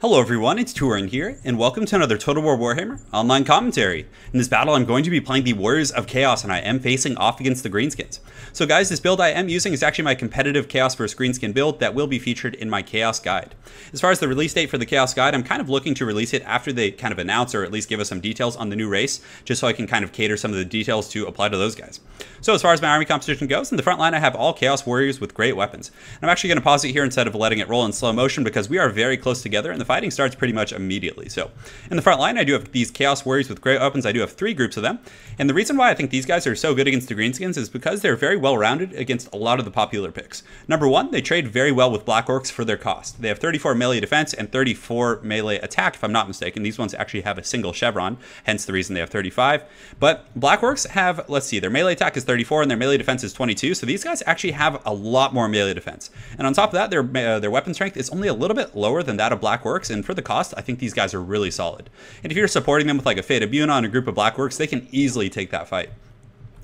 Hello everyone, it's Turin here, and welcome to another Total War Warhammer online commentary. In this battle, I'm going to be playing the Warriors of Chaos, and I am facing off against the Greenskins. So guys, this build I am using is actually my competitive Chaos vs Greenskin build that will be featured in my Chaos Guide. As far as the release date for the Chaos Guide, I'm kind of looking to release it after they kind of announce or at least give us some details on the new race, just so I can kind of cater some of the details to apply to those guys. So as far as my army composition goes, in the front line I have all Chaos Warriors with great weapons. And I'm actually going to pause it here instead of letting it roll in slow motion because we are very close together and the fighting starts pretty much immediately. So in the front line I do have these Chaos Warriors with great weapons. I do have 3 groups of them. And the reason why I think these guys are so good against the Greenskins is because they're very well rounded against a lot of the popular picks. Number 1, they trade very well with Black Orcs for their cost. They have 34 melee defense and 34 melee attack if I'm not mistaken. These ones actually have a single chevron, hence the reason they have 35. But Black Orcs have, let's see, their melee attack is 34 and their melee defense is 22. So these guys actually have a lot more melee defense. And on top of that, their weapon strength is only a little bit lower than that of Black Orcs. And for the cost, I think these guys are really solid. And if you're supporting them with like a Fate of Buna and a group of Black Orcs, they can easily take that fight.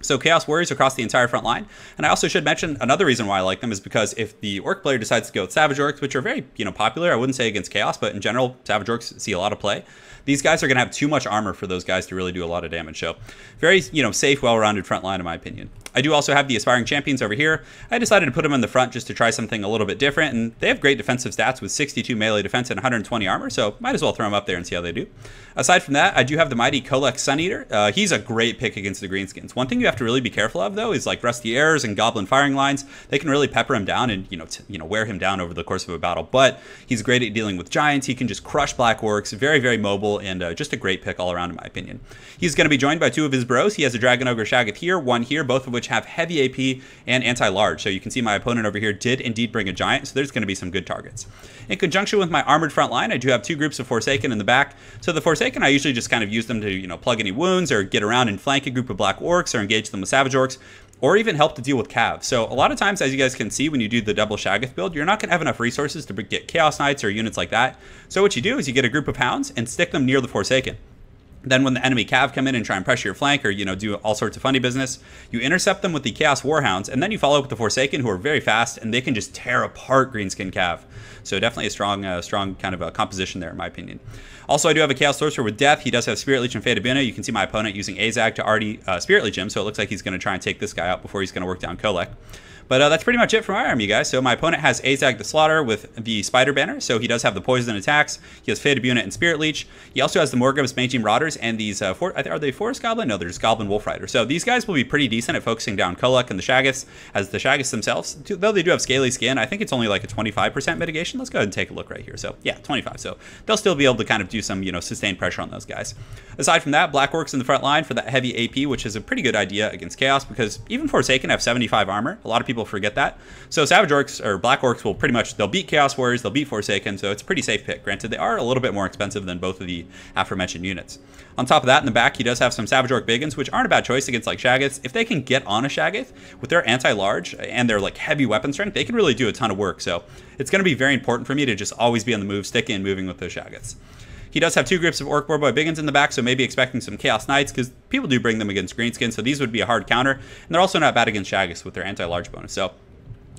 So Chaos Warriors across the entire front line. And I also should mention another reason why I like them is because if the Orc player decides to go with Savage Orcs, which are very, popular, I wouldn't say against Chaos, but in general, Savage Orcs see a lot of play. These guys are going to have too much armor for those guys to really do a lot of damage. So very, safe, well-rounded front line in my opinion. I do also have the Aspiring Champions over here. I decided to put them in the front just to try something a little bit different. And they have great defensive stats with 62 melee defense and 120 armor. So might as well throw them up there and see how they do. Aside from that, I do have the mighty KHOLEK'S Sun Eater. He's a great pick against the Greenskins. One thing you have to really be careful of though is like Rusty Arrows and Goblin Firing Lines. They can really pepper him down and wear him down over the course of a battle. But he's great at dealing with giants. He can just crush Black Orcs. Very, very mobile and just a great pick all around in my opinion. He's going to be joined by 2 of his bros. He has a Dragon Ogre Shaggoth here, 1 here, both of which have heavy AP and anti-large. So you can see my opponent over here did indeed bring a giant, so there's going to be some good targets. In conjunction with my armored front line, I do have 2 groups of Forsaken in the back. So the Forsaken, I usually just kind of use them to, plug any wounds or get around and flank a group of Black Orcs or engage them with Savage Orcs, or even help to deal with Cav. So a lot of times, as you guys can see, when you do the double Shaggoth build, you're not going to have enough resources to get Chaos Knights or units like that. So what you do is you get a group of Hounds and stick them near the Forsaken. Then when the enemy Cav come in and try and pressure your flank or, do all sorts of funny business, you intercept them with the Chaos Warhounds, and then you follow up with the Forsaken, who are very fast, and they can just tear apart Greenskin Cav. So definitely a strong kind of a composition there, in my opinion. Also, I do have a Chaos Sorcerer with Death. He does have Spirit Leech and Fate of Buna. You can see my opponent using Azhag to already Spirit Leech him, so it looks like he's going to try and take this guy out before he's going to work down KHOLEK. But that's pretty much it for my army, guys. So my opponent has Azhag the Slaughter with the Spider Banner. So he does have the poison attacks. He has Fate of Buna and Spirit Leech. He also has the Morgrim's Mage Marauders and these, are they Forest Goblin? No, they're just Goblin Wolf Rider. So these guys will be pretty decent at focusing down KHOLEK and the Shaggoths, as the Shaggoths themselves, though they do have scaly skin, I think it's only like a 25% mitigation. Let's go ahead and take a look right here. So yeah, 25. So they'll still be able to kind of do some, sustained pressure on those guys. Aside from that, Black Orcs in the front line for that heavy AP, which is a pretty good idea against Chaos because even Forsaken have 75 armor. A lot of people forget that. So Savage Orcs or Black Orcs will pretty much, they'll beat Chaos Warriors, they'll beat Forsaken, so it's a pretty safe pick. Granted, they are a little bit more expensive than both of the aforementioned units. On top of that, in the back, he does have some Savage Orc Biggins, which aren't a bad choice against like Shaggoths. If they can get on a Shaggoth with their anti-large and their like heavy weapon strength, they can really do a ton of work. So it's going to be very important for me to just always be on the move, sticking and moving with those Shaggoths. He does have 2 groups of Orc Boar Boy Biggins in the back, so maybe expecting some Chaos Knights, because people do bring them against Greenskins, so these would be a hard counter. And they're also not bad against Shaggoths with their anti-large bonus. So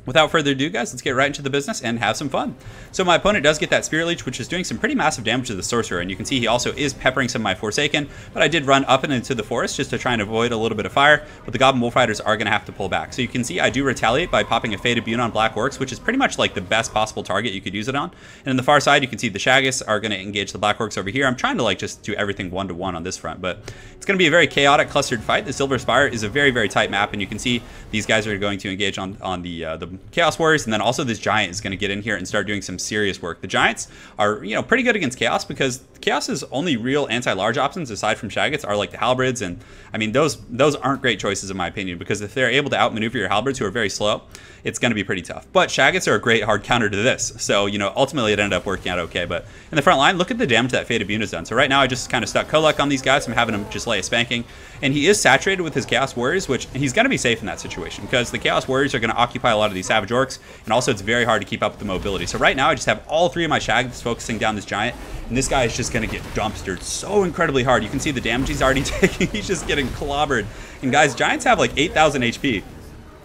without further ado, guys, let's get right into the business and have some fun. So my opponent does get that Spirit Leech, which is doing some pretty massive damage to the Sorcerer, and you can see he also is peppering some of my Forsaken, but I did run up and into the forest just to try and avoid a little bit of fire, but the Goblin Wolf Riders are going to have to pull back. So you can see I do retaliate by popping a Fate of Buna on Black Orcs, which is pretty much like the best possible target you could use it on. And in the far side, you can see the Shaggoths are going to engage the Black Orcs over here. I'm trying to like just do everything 1-to-1 on this front, but it's going to be a very chaotic, clustered fight. The Silver Spire is a very, very tight map, and you can see these guys are going to engage on the Chaos Warriors, and then also this Giant is going to get in here and start doing some serious work. The Giants are, pretty good against Chaos because Chaos's only real anti-large options aside from Shaggoths are like the Halberds, and I mean those aren't great choices in my opinion because if they're able to outmaneuver your Halberds who are very slow, it's going to be pretty tough. But Shaggoths are a great hard counter to this, so ultimately it ended up working out okay. But in the front line, look at the damage that Fate of Buna's done. So right now I just kind of stuck KHOLEK on these guys. I'm having him just lay a spanking, and he is saturated with his Chaos Warriors, which he's going to be safe in that situation because the Chaos Warriors are going to occupy a lot of these Savage Orcs, and also it's very hard to keep up with the mobility. So right now I just have all 3 of my Shaggoths focusing down this Giant, and this guy is just going to get dumpstered so incredibly hard. You can see the damage he's already taking. He's just getting clobbered. And guys, Giants have like 8,000 HP.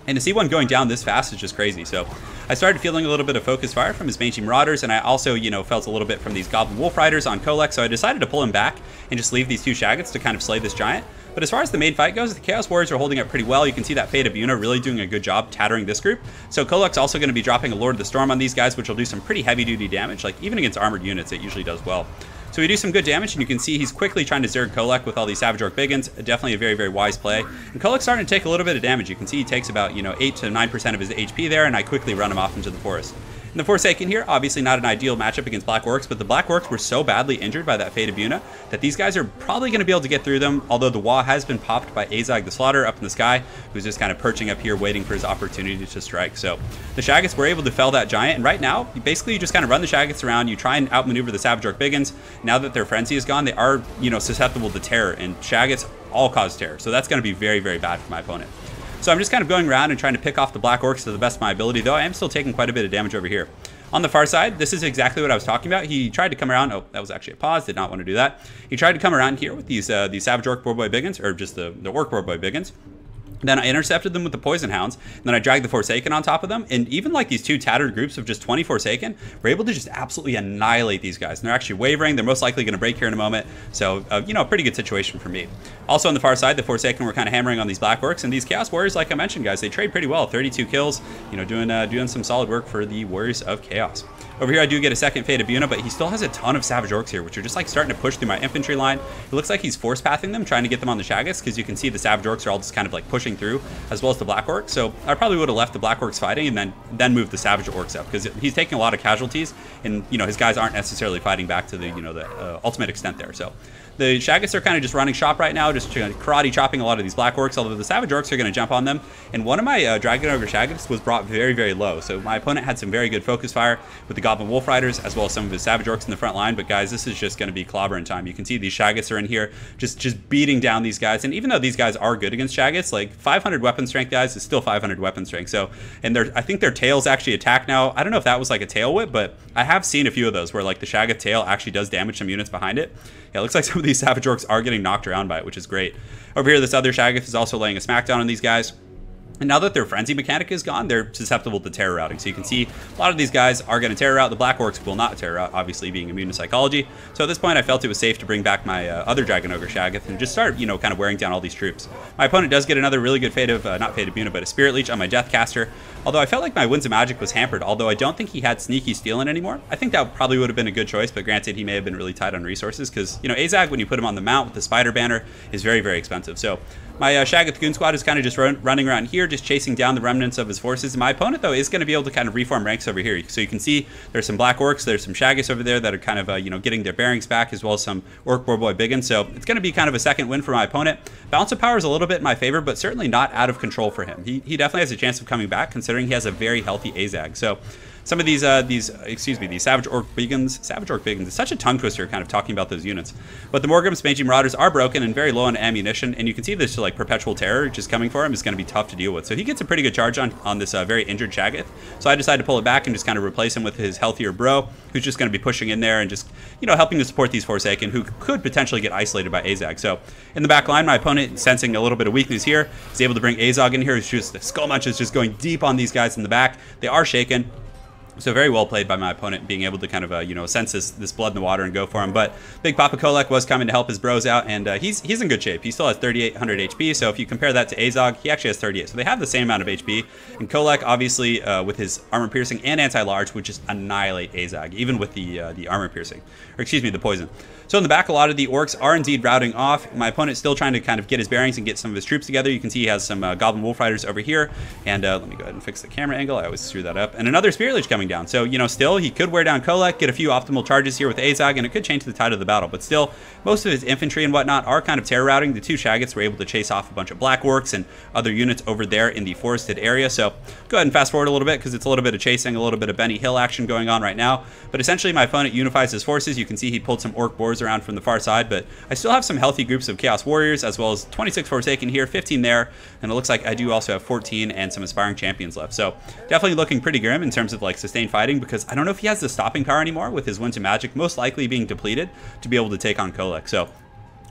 And to see one going down this fast is just crazy. So I started feeling a little bit of focus fire from his Mangy Marauders, and I also, you know, felt a little bit from these Goblin Wolf Riders on KHOLEK'S, so I decided to pull him back and just leave these 2 Shaggots to kind of slay this giant. But as far as the main fight goes, the Chaos Warriors are holding up pretty well. You can see that Fate of Yuna really doing a good job tattering this group. So KHOLEK'S also going to be dropping a Lord of the Storm on these guys, which will do some pretty heavy-duty damage. Like, even against armored units, it usually does well. So we do some good damage, and you can see he's quickly trying to Zerg KHOLEK with all these Savage Orc Biggins. Definitely a very, very wise play. And KHOLEK's starting to take a little bit of damage. You can see he takes about, you know, 8 to 9% of his HP there, and I quickly run him off into the forest. And the Forsaken here, obviously not an ideal matchup against Black Orcs, but the Black Orcs were so badly injured by that Fate of Yuna that these guys are probably going to be able to get through them, although the Wah has been popped by Azhag the Slaughter up in the sky, who's just kind of perching up here waiting for his opportunity to strike. So the Shaggots were able to fell that giant, and right now, basically you just kind of run the Shaggots around, you try and outmaneuver the Savage Orc Biggins. Now that their Frenzy is gone, they are, you know, susceptible to terror, and Shaggots all cause terror, so that's going to be very, very bad for my opponent. So I'm just kind of going around and trying to pick off the Black Orcs to the best of my ability, though I am still taking quite a bit of damage over here. On the far side, this is exactly what I was talking about. He tried to come around. Oh, that was actually a pause. Did not want to do that. He tried to come around here with these Savage Orc Boar Boy Biggins, or just the Orc Boar Boy Biggins. Then I intercepted them with the Poison Hounds, and then I dragged the Forsaken on top of them, and even like these 2 tattered groups of just 20 Forsaken, we're able to just absolutely annihilate these guys. And they're actually wavering. They're most likely going to break here in a moment, so, you know, a pretty good situation for me. Also on the far side, the Forsaken were kind of hammering on these Black Orcs, and these Chaos Warriors, like I mentioned, guys, they trade pretty well. 32 kills, you know, doing some solid work for the Warriors of Chaos. Over here, I do get a second Fate of Yuna, but he still has a ton of Savage Orcs here, which are just like starting to push through my infantry line. It looks like he's force pathing them, trying to get them on the Shaggots, because you can see the Savage Orcs are all just kind of like pushing through, as well as the Black Orcs. So I probably would have left the Black Orcs fighting and then moved the Savage Orcs up, because he's taking a lot of casualties, and, you know, his guys aren't necessarily fighting back to the, you know, the ultimate extent there. So the Shaggots are kind of just running shop right now, just karate chopping a lot of these Black Orcs, although the Savage Orcs are going to jump on them. And one of my Dragon Ogre Shaggots was brought very, very low. So my opponent had some very good focus fire with the Goblin Wolf Riders, as well as some of his Savage Orcs in the front line. But guys, this is just going to be clobbering time. You can see these Shaggots are in here, just beating down these guys. And even though these guys are good against Shaggots, like 500 weapon strength, guys, is still 500 weapon strength. So, and I think their tails actually attack now. I don't know if that was like a tail whip, but I have seen a few of those where like the Shaggot tail actually does damage some units behind it. Yeah, it looks like some of these Savage Orcs are getting knocked around by it, which is great. Over here, this other Shaggoth is also laying a smackdown on these guys. And now that their Frenzy mechanic is gone, they're susceptible to terror routing. So you can see a lot of these guys are going to terror route. The Black Orcs will not terror route, obviously being immune to psychology. So at this point, I felt it was safe to bring back my other Dragon Ogre Shaggoth and just start, you know, kind of wearing down all these troops. My opponent does get another really good Fate of, not Fate of Yuna, but a Spirit Leech on my Deathcaster. Although I felt like my Winds of Magic was hampered, although I don't think he had Sneaky Stealing anymore. I think that probably would have been a good choice, but granted, he may have been really tight on resources because, you know, Azhag, when you put him on the mount with the Spider Banner, is very, very expensive. So my Shaggoth Goon Squad is kind of just running around here, just chasing down the remnants of his forces. My opponent, though, is going to be able to kind of reform ranks over here. So you can see there's some Black Orcs, there's some Shaggoths over there that are kind of, you know, getting their bearings back, as well as some Orc Boar Boy Biggins. So it's going to be kind of a second win for my opponent. Balance of power is a little bit in my favor, but certainly not out of control for him. He definitely has a chance of coming back, considering he has a very healthy Azhag. So some of these Savage Orc Biggins, it's such a tongue twister kind of talking about those units. But the Morgrim's Mangy Marauders are broken and very low on ammunition, and you can see this like perpetual terror just coming for him is going to be tough to deal with. So he gets a pretty good charge on this very injured Shaggoth. So I decided to pull it back and just kind of replace him with his healthier bro, who's just going to be pushing in there and just, you know, helping to support these Forsaken, who could potentially get isolated by Azhag. So in the back line, my opponent, sensing a little bit of weakness here, is able to bring Azhag in here. It's just the Skull Munch is just going deep on these guys in the back. They are shaken. So very well played by my opponent, being able to kind of, you know, sense this blood in the water and go for him. But Big Papa KHOLEK was coming to help his bros out, and he's in good shape. He still has 3,800 HP, so if you compare that to Azhag, he actually has 38. So they have the same amount of HP. And KHOLEK, obviously, with his armor piercing and anti-large, would just annihilate Azhag, even with the armor piercing, or excuse me, the poison. So in the back, a lot of the orcs are indeed routing off. My opponent's still trying to kind of get his bearings and get some of his troops together. You can see he has some Goblin Wolf Riders over here. And let me go ahead and fix the camera angle. I always screw that up. And another Spirit Leech coming down. So, you know, still, he could wear down KHOLEK, get a few optimal charges here with Azhag, and it could change the tide of the battle. But still, most of his infantry and whatnot are kind of terror routing. The two Shaggoths were able to chase off a bunch of Black Orcs and other units over there in the forested area. So go ahead and fast forward a little bit, because it's a little bit of chasing, a little bit of Benny Hill action going on right now. But essentially, my opponent unifies his forces. You can see he pulled some Orc Boars around from the far side, but I still have some healthy groups of Chaos Warriors, as well as 26 Forsaken here, 15 there, and it looks like I do also have 14 and some Aspiring Champions left. So definitely looking pretty grim in terms of like sustained fighting, because I don't know if he has the stopping power anymore with his Winds of Magic most likely being depleted to be able to take on KHOLEK. So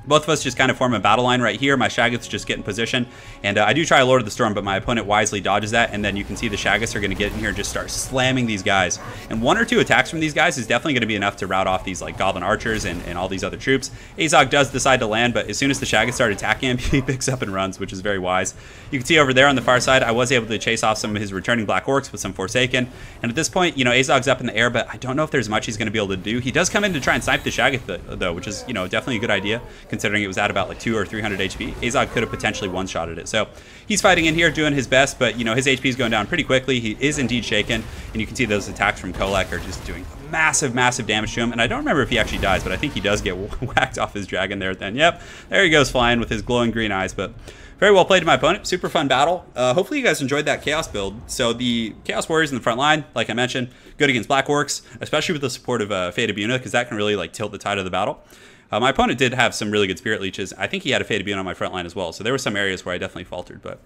Both of us just kind of form a battle line right here. My Shaggoths just get in position, and I do try a Lord of the Storm, but my opponent wisely dodges that, and then you can see the Shaggoths are going to get in here and just start slamming these guys. And 1 or 2 attacks from these guys is definitely going to be enough to rout off these like Goblin Archers and all these other troops. Azhag does decide to land, but as soon as the Shaggoths start attacking him, he picks up and runs, which is very wise. You can see over there on the far side, I was able to chase off some of his returning Black Orcs with some Forsaken, and at this point, you know, Azhag's up in the air, but I don't know if there's much he's going to be able to do. He does come in to try and snipe the Shaggoth, though, which is, you know, definitely a good idea, considering it was at about like 200 or 300 HP. Azhag could have potentially one-shotted it. So he's fighting in here, doing his best, but, you know, his HP is going down pretty quickly. He is indeed shaken, and you can see those attacks from KHOLEK are just doing massive, massive damage to him. And I don't remember if he actually dies, but I think he does get whacked off his dragon there then. Yep, there he goes flying with his glowing green eyes. But very well played to my opponent. Super fun battle. Hopefully you guys enjoyed that Chaos build. So the Chaos Warriors in the front line, like I mentioned, good against Black Orcs, especially with the support of Fate of Buna, because that can really like tilt the tide of the battle. My opponent did have some really good Spirit Leeches. I think he had a Fate of Buna on my front line as well. So there were some areas where I definitely faltered, but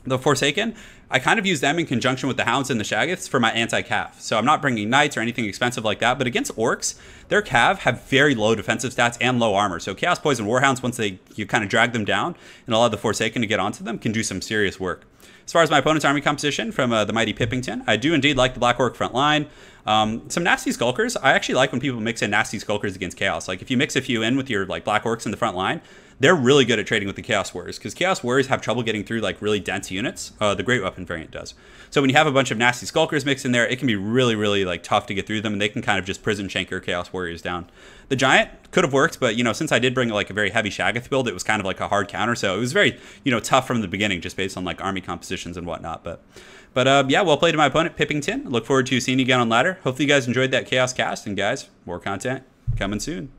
the Forsaken, I kind of use them in conjunction with the Hounds and the Shaggoths for my anti-cav. So I'm not bringing Knights or anything expensive like that, but against Orcs, their cav have very low defensive stats and low armor. So Chaos Poison Warhounds, once you kind of drag them down and allow the Forsaken to get onto them, can do some serious work. As far as my opponent's army composition from the Mighty Pippington, I do indeed like the Black Orc front line. Some nasty Skulkers. I actually like when people mix in nasty Skulkers against Chaos. Like if you mix a few in with your like Black Orcs in the front line, they're really good at trading with the Chaos Warriors, because Chaos Warriors have trouble getting through like really dense units. The Great Weapon variant does. So when you have a bunch of nasty Skulkers mixed in there, it can be really, really like tough to get through them, and they can kind of just prison shanker Chaos Warriors down. The Giant could have worked, but you know, since I did bring like a very heavy Shaggoth build, it was kind of like a hard counter. So it was very, you know, tough from the beginning, just based on like army compositions and whatnot. But yeah, well played to my opponent, Pippington. Look forward to seeing you again on ladder. Hopefully you guys enjoyed that Chaos cast, and guys, more content coming soon.